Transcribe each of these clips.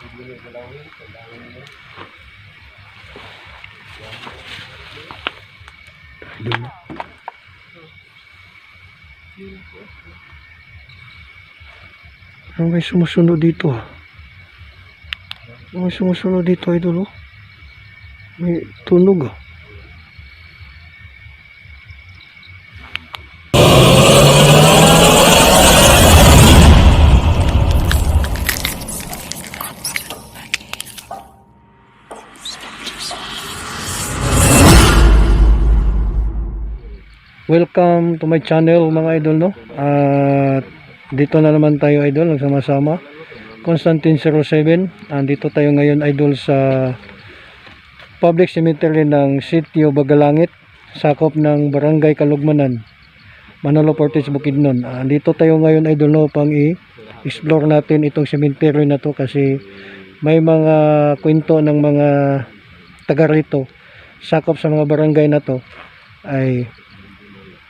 Idol. May sumusunod dito ah. May sumusunod dito idol oh. May tunog ah. Welcome to my channel mga idol no. At dito na naman tayo idol nagsama-sama. Constantine 07. Andito tayo ngayon idol sa public cemetery ng Sitio Bagalangit, sakop ng Barangay Kalugmanan, Manalo Portage, Bukidnon. Andito tayo ngayon idol no pang i-explore natin itong cemetery na to kasi may mga kwento ng mga taga rito sakop sa mga barangay na to ay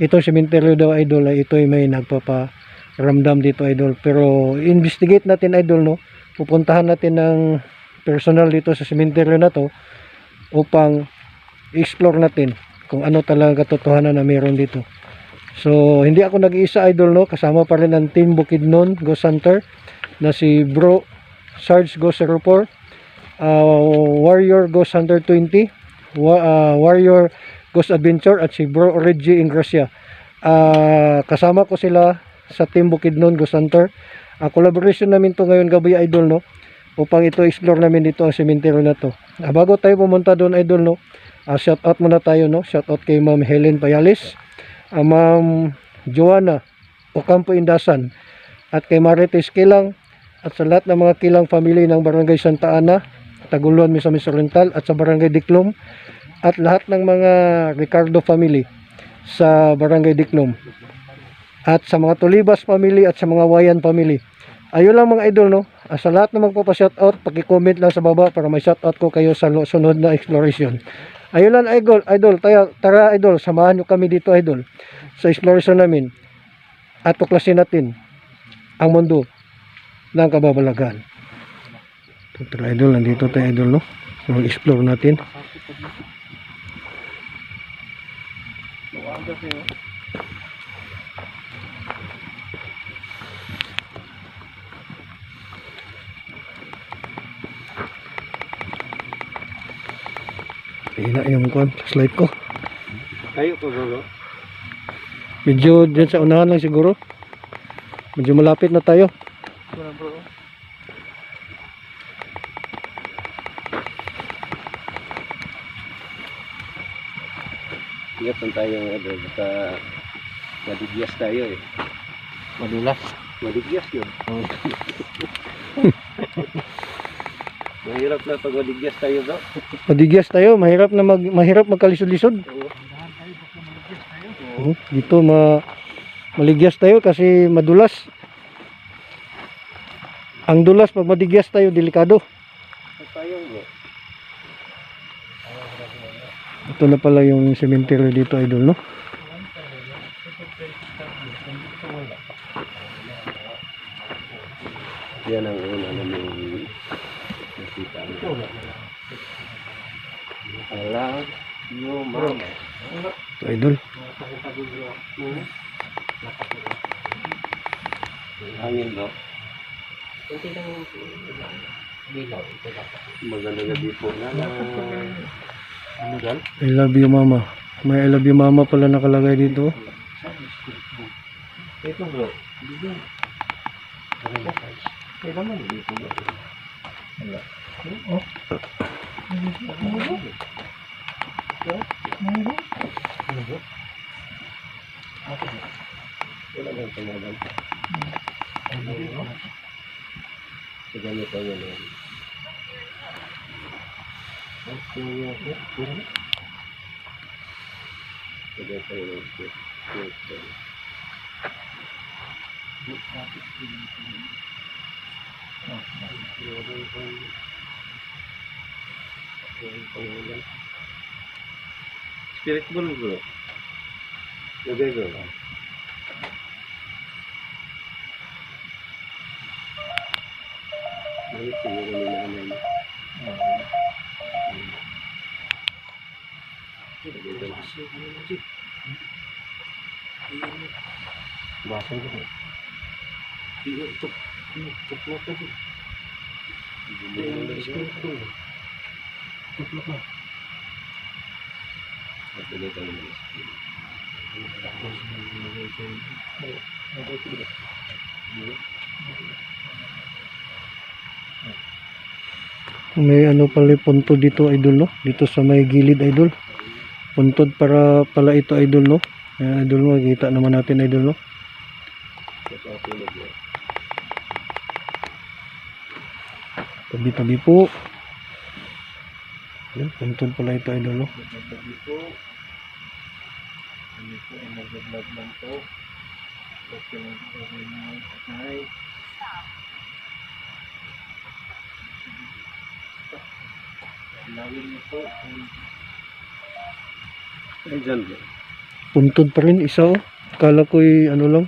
itong cemetery daw idol ay ito ay may nagpaparamdam dito idol. Pero investigate natin idol no. Pupuntahan natin ng personal dito sa cemetery na to upang explore natin kung ano talaga katotohanan na meron dito. So hindi ako nag-iisa idol no. Kasama pa rin ang team Bukidnon Ghost Hunter na si Bro Sarge Ghost 04, Warrior Ghost Hunter 20, Warrior Ghost Adventure at si Bro Reggie Ingracia. Kasama ko sila sa team Bukidnon Ghost Hunter. Collaboration namin to ngayon gabi idol no upang ito explore namin dito ang cemetery na to. Bago tayo pumunta doon idol no, shout out muna tayo no. Shout out kay Ma'am Helen Payales, Ma'am Joanna Ocampo Indasan at kay Marites Kilang at sa lahat ng mga Kilang family ng Barangay Santa Ana, Taguluan, Misamis Oriental at sa Barangay Diklom at lahat ng mga Ricardo family sa Barangay Diklom at sa mga Tulibas family at sa mga Wayan family. Ayun lang mga idol no. Sa lahat na magpapa-shoutout, paki-comment lang sa baba para may shoutout ko kayo sa sunod na exploration. Ayun lang idol, tara idol, samahan nyo kami dito idol sa exploration namin at tuklasin natin ang mundo ng kababalagan. Tara idol, nandito tayo idol no. Mag-explore natin. Hina yung slide ko. Tayo po bro. Medyo dyan sa unahan lang siguro. Medyo malapit na tayo. Bro. Ingat lang tayo idol. Baka madigyas tayo eh. Madulas. Madigyas yun. Mahirap na pag madigyas tayo bro. Madigyas tayo, mahirap magkalisod-lisod. Dito maligyas tayo kasi madulas. Ang dulas pag madigyas tayo delikado. Tayo bro. Ito na pala yung cemetery dito idol no. Yan ang una namin nakita. Alam yo mama. Ito idol. Hangin bro. Maganda na dito na. Ano dal? I love you mama. May I love you mama pala nakalagay dito. Ito bro. Kaya naman dito bro. Wala bang tumagal? Sa ganito yun. Spirit bro. Lagay bro. Ayos siguro ni nanay mo. Basa ko. May ano pala puntod dito idol no, dito sa may gilid idol, puntod para pala ito idol no. Ayan idol mo, kita naman natin idol no. Tabi-tabi po. Ayan, puntod pala ito idol no. Ay, dyan ba? Puntod pa rin isa oh. Kala ko'y ano lang.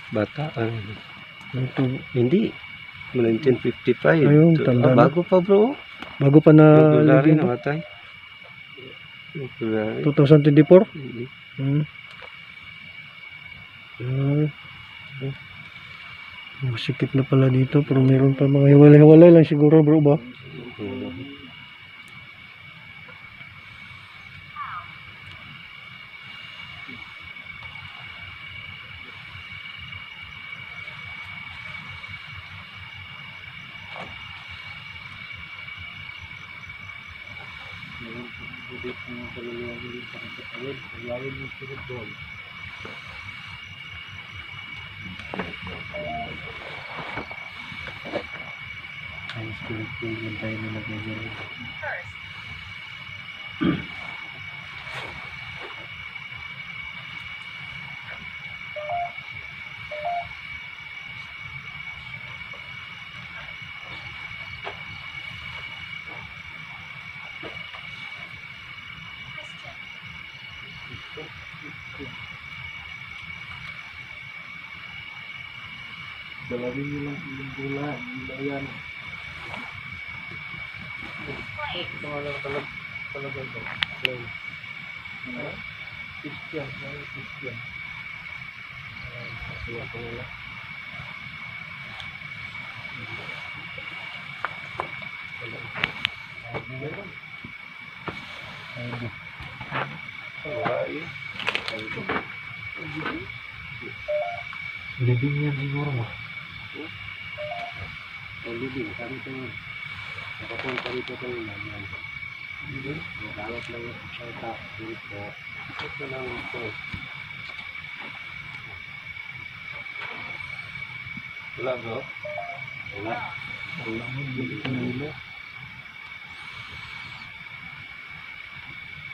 Bata. Ito, Hindi. 1955. Ayun, tanda na. Bago pa bro. bago pa na February lagyan to. namatay. February. 2024. Hindi. Masikip na pala dito, pero meron pa mga hiwalay-hiwalay lang siguro bro ba? Ayos pinagpilihan tayo na nagagawin. Dalawin nyo lang yung gula, gula yan. Pangalan talaga ito. Play. Christian. Christian. Kasi ako wala. Living yan siguro mo. Living. Sabi ko yun. Nakapunta rito kayo naman. Dalat lang yung isang tap dito. Ito lang ito. Wala bro? Wala. Wala mo dito nila.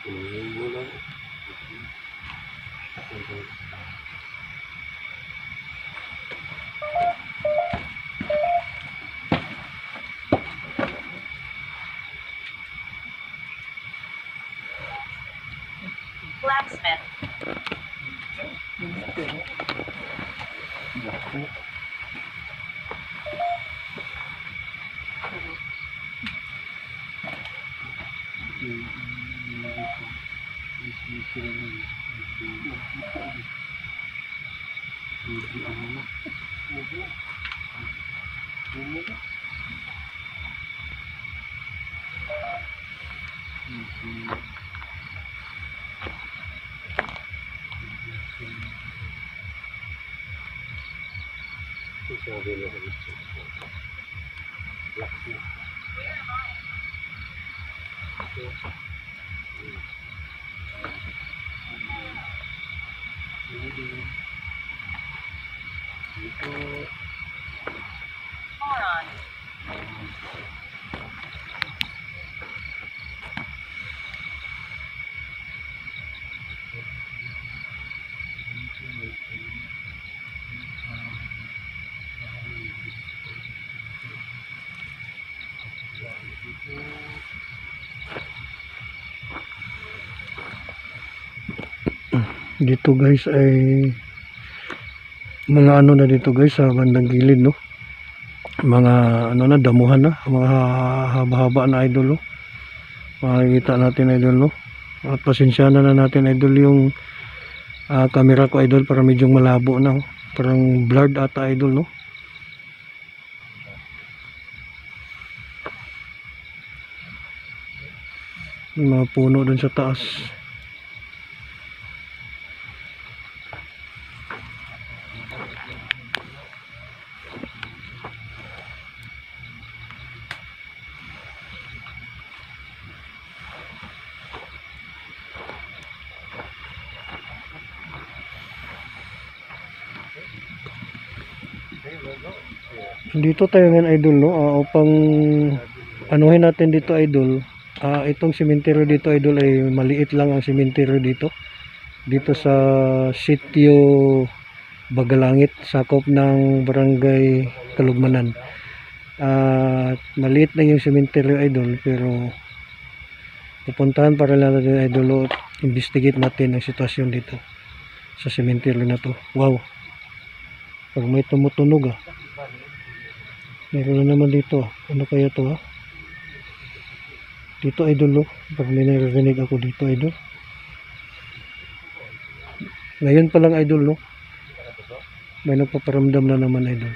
Wala. Blacksmith. Sabi na ito. Blacksmith. Moron. Dito guys ay mga ano na dito guys sa bandang gilid no. mga ano na, damuhan na, mga haba-haba na idol, oh. Makikita natin idol, no? At pasensya na natin idol yung camera ko idol, para medyo malabo na, oh. Parang blurred ata idol, no? Yung mga puno dun sa taas. Dito tayo ngayon idol, no? Upang anuhin natin dito idol, itong sementeryo dito idol ay maliit lang ang sementeryo dito. Dito sa sitio Bagalangit, sakop ng barangay Kalugmanan. Maliit na yung sementeryo idol, pero pupuntahan para lang natin idol, investigate natin ang sitwasyon dito sa sementeryo na to. Wow, pag may tumutunog meron na naman dito. Ano kaya to dito idol, pag may naririnig ako dito idol. Ngayon pa lang idol, may nagpaparamdam na naman idol.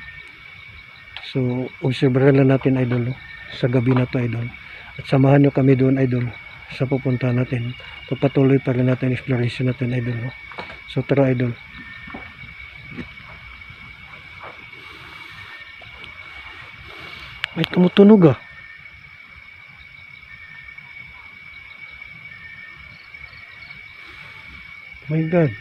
So obserbahan lang natin idol, sa gabi na to idol. At samahan nyo kami doon idol sa pupunta natin. Pagpatuloy pa rin natin exploration natin idol, So tara idol. May tumutunog My God.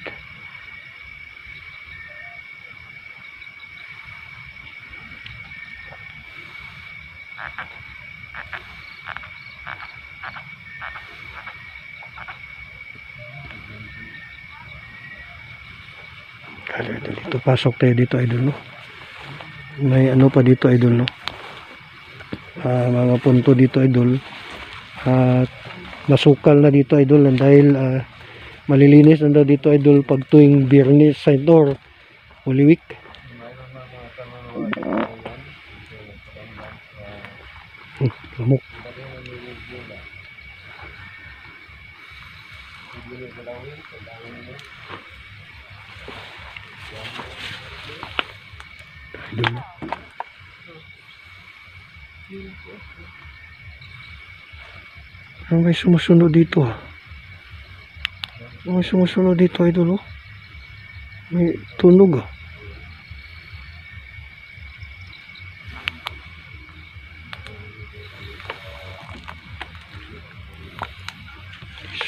Dito pasok tayo dito idol, May ano pa dito idol, mga punto dito idol, at masukal na dito idol, dahil malilinis na daw dito idol pag tuwing Biyernes or Holy Week. Lamok. Idol. May sumusunod dito May sumusunod dito idol, May tunog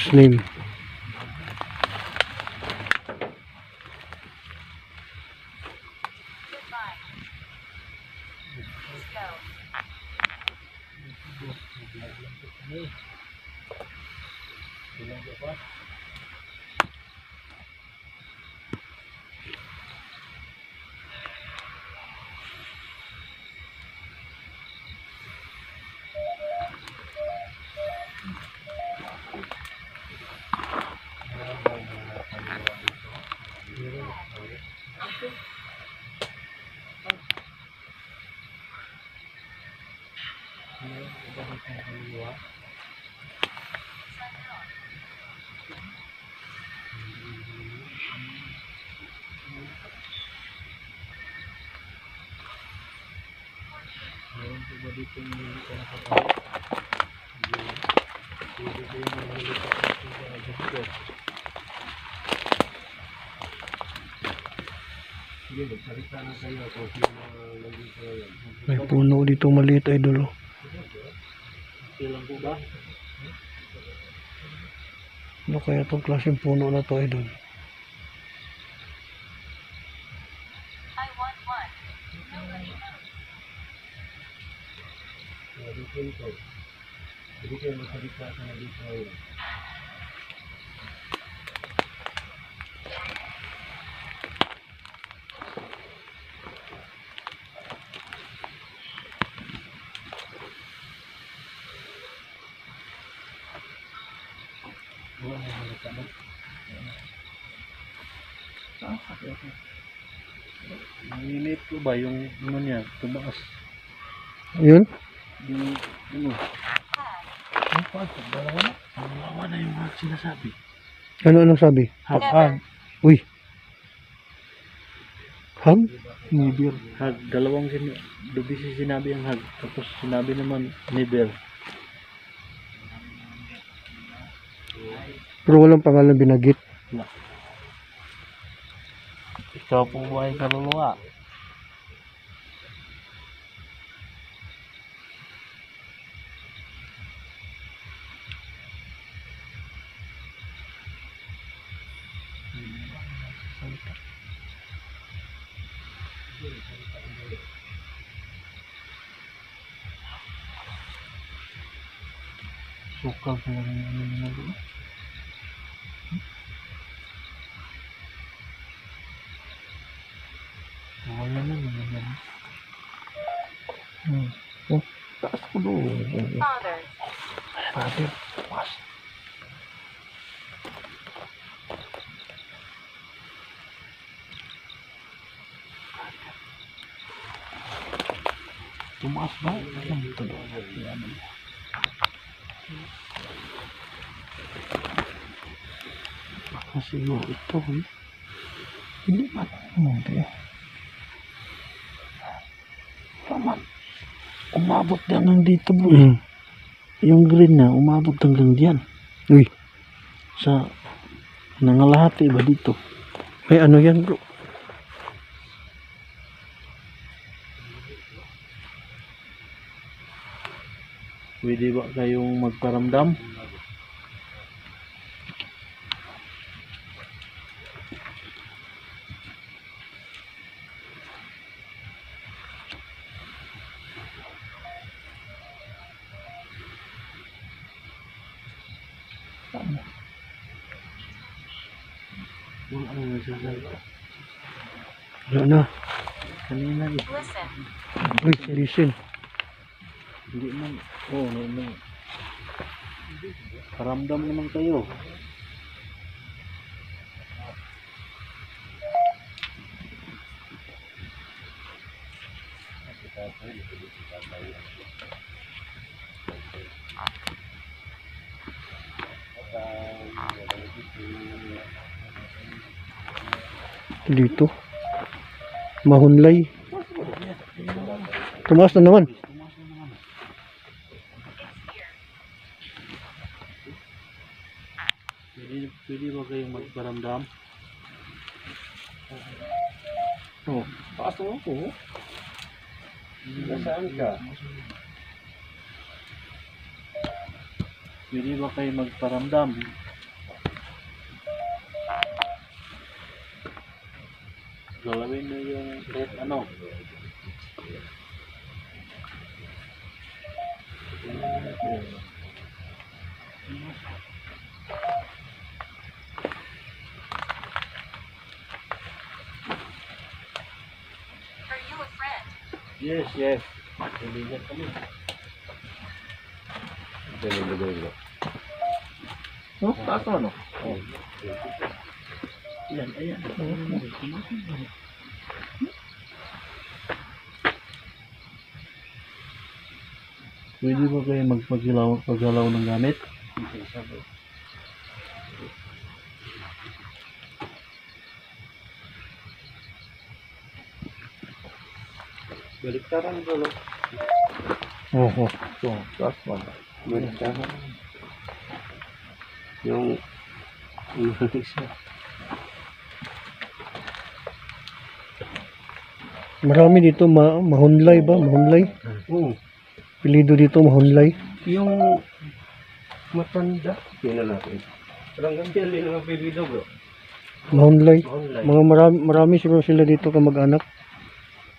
Slim. May puno dito maliit idol, Ano kaya itong klaseng puno na to idol? I want one. Nobody. Nanginip ko ba yung ano niya, tumaas? Yun. Yung, ano, ang pag, dalawa na. Dalawa na yung hag sinasabi. Anong sabi? Never. Uy. Hag? Never. Hag, dalawang dubisi sinabi ang hag. Tapos sinabi naman, never. Pero walang pangalan binagit. Ikaw po ba ay kaluluwa? Sukal sa mga wala na naman. Oh, taas ko doon. Father. Father, mas. Tumaas ba? Alam mo ito doon. Baka siguro ito eh. Hindi ba? Hindi. Tama. Umabot na nandito bro. Mm. Yung green na, umabot hanggang diyan. Uy, Sa nangalahati ba dito? may ano yan bro? Pwede ba kayong magparamdam? Wala na nagsasalita. Wala na. Kanina eh. Listen. Uy, listen. Hindi man. Oo, no. Paramdam naman kayo. Dito. Mahunlay. Tumaas na naman. Pwede ba kayong magparamdam? Oh. Taas mo ako. Nasaan ka? Pwede ba kayo magparamdam? Galawin mo yung red ano? Are you a friend? Yes. Kaibigan kami. Oh, taas ano? Oh. Ayan. Pwede ba kayo magpagalaw ng gamit? Baliktaran dulu. Oh. Tuh, taas mo. Baliktaran. Yung Indonesia. Marami dito mahunlay ba? Mahunlay? Oo. Pilido dito mahunlay. Yung matanda. Tingnan natin. Hanggang pili ng apelido bro. Mahunlay. Mahunlay. Mga marami siguro sila dito kamag-anak.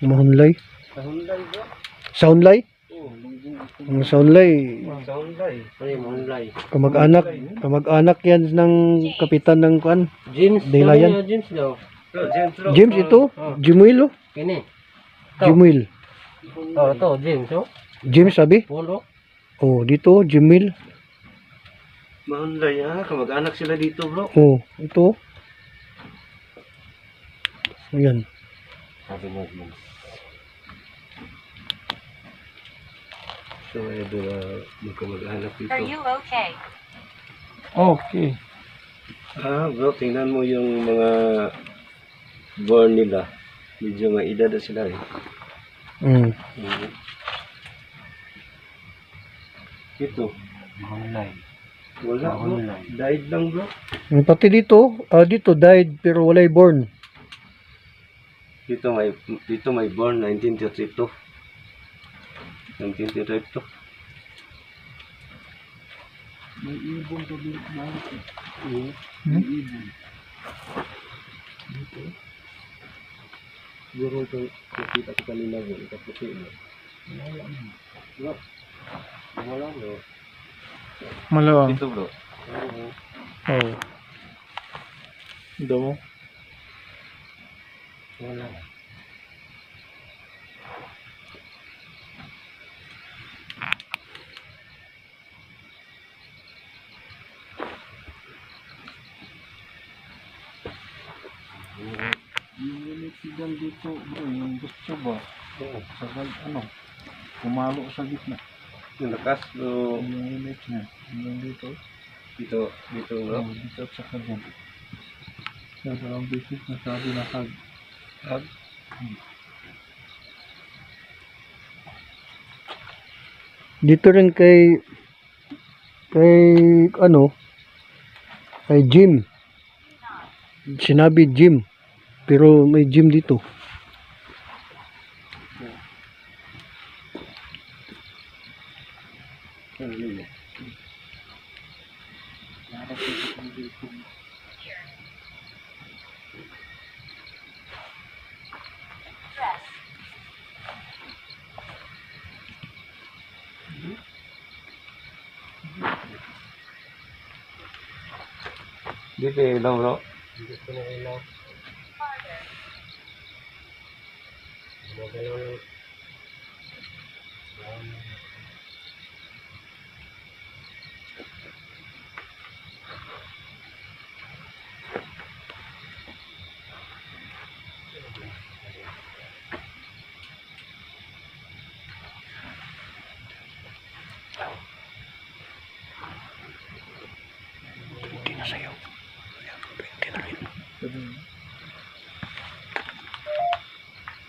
Mahunlay. Mahunlay bro? Soundlay? Oo. Mga soundlay. Mahunlay. Ay, mahunlay. Kamag-anak yan ng kapitan ng kuan. James. Daylayan. James daw. James ito? Jimuil oh. Kini. Jimuil. Oh, ito. James oh. James sabi? Polo. Oh, dito Jimuil. Mahunlay ah. Kamag-anak sila dito bro. Oh, ito. Ayan. Sabi mo. dito mga idol, magkamag-anak dito. Are you okay? Okay. Bro, tingnan mo yung mga born nila. Medyo may edad na sila eh. Mm. Ito. Online. Wala bro. Died lang bro. Pati dito, dito died pero walay born. Dito may born 1932. 1932. May ibon to dito. Hmm? May ibon. Dito. Siguro ito nakita ko kanina bro. Ito puti mo. Wala mo. Bro. Wala bro. Malawang. Dito bro. Oh. Ito mo. Wala. Yung nilitigan dito, bro, yung gusto ba? Oo. Sa kumalo sa gitna. Yung lakas bro. Yung unit niya. Yung dito. Dito bro. Dito at saka dyan. Sa dalawang beses na sabi na hag. Hag. Dito rin kay Jim. Sinabi Jim. Pero may Jim dito. Dress. Dito ilaw bro. Farther.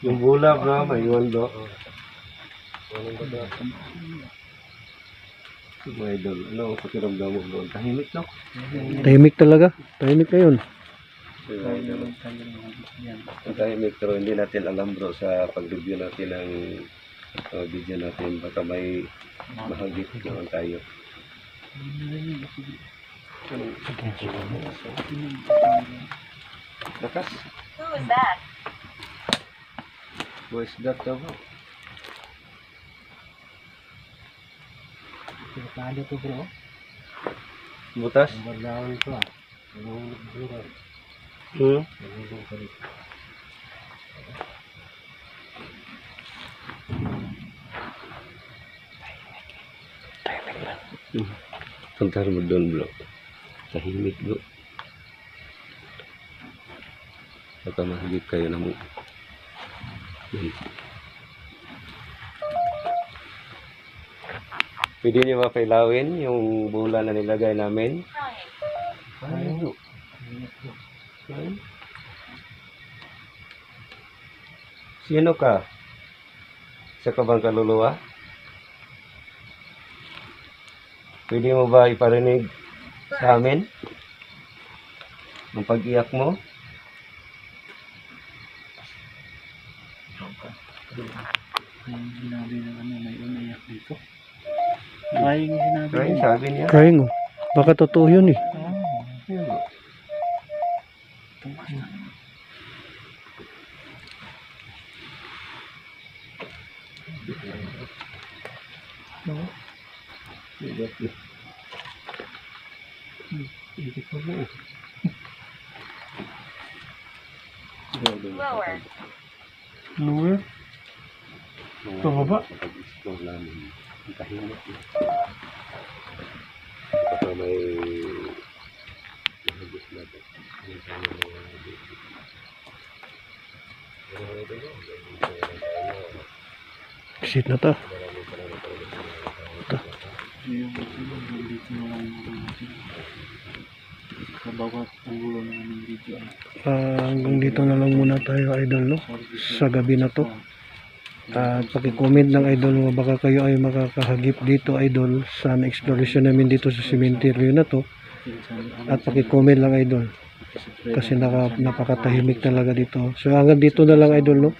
Yung bula bro, may iwan bro. Mga idol, ano ang pakiramdam mo bro? Tahimik no? Tahimik talaga. Tahimik na yun. Ang tahimik pero hindi natin alam bro sa pag-review natin ng video natin. Baka may mahagit naman tayo. Lakas. Who is that? Voice that daw bro. Talo to bro. Butas? Bardawan ko Nahulog bro. Nahulog ka rin. Puntahan mo doon bro. Tahimik bro. Baka mahagit kayo na mo. Pwede niyo ba pailawin yung bula na nilagay namin? Crying. Sino ka? Isa ka bang kaluluwa? Pwede mo ba iparinig sa amin? Ang pag-iyak mo? Yung sinabi na may umiyak dito. Crying yung sinabi Right, niya. sabi niya. Crying oh. Baka totoo yun eh. Lower. Lower? Pababa? Pag-explore namin. Ang tahimik na. Baka may mahagis na ito. Ang sana mga mahagis. Pero ito na. Exit na to. Yung dito na lang yung natin. Sa bawat angulo ng aming video ay Hanggang dito na lang muna tayo idol, no? Sa gabi na to. At paki-comment ng idol mo baka kayo ay makakahagip dito idol sa exploration namin dito sa cemetery na to. At paki-comment lang idol kasi napakatahimik talaga dito. So hanggang dito na lang idol, no?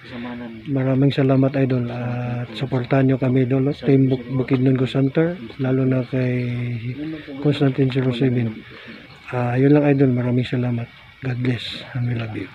Maraming salamat idol at supportahan nyo kami idol, no? Team Bukidnon Go Center, lalo na kay Constantine 07. Yun lang idol, maraming salamat. God bless and we love you.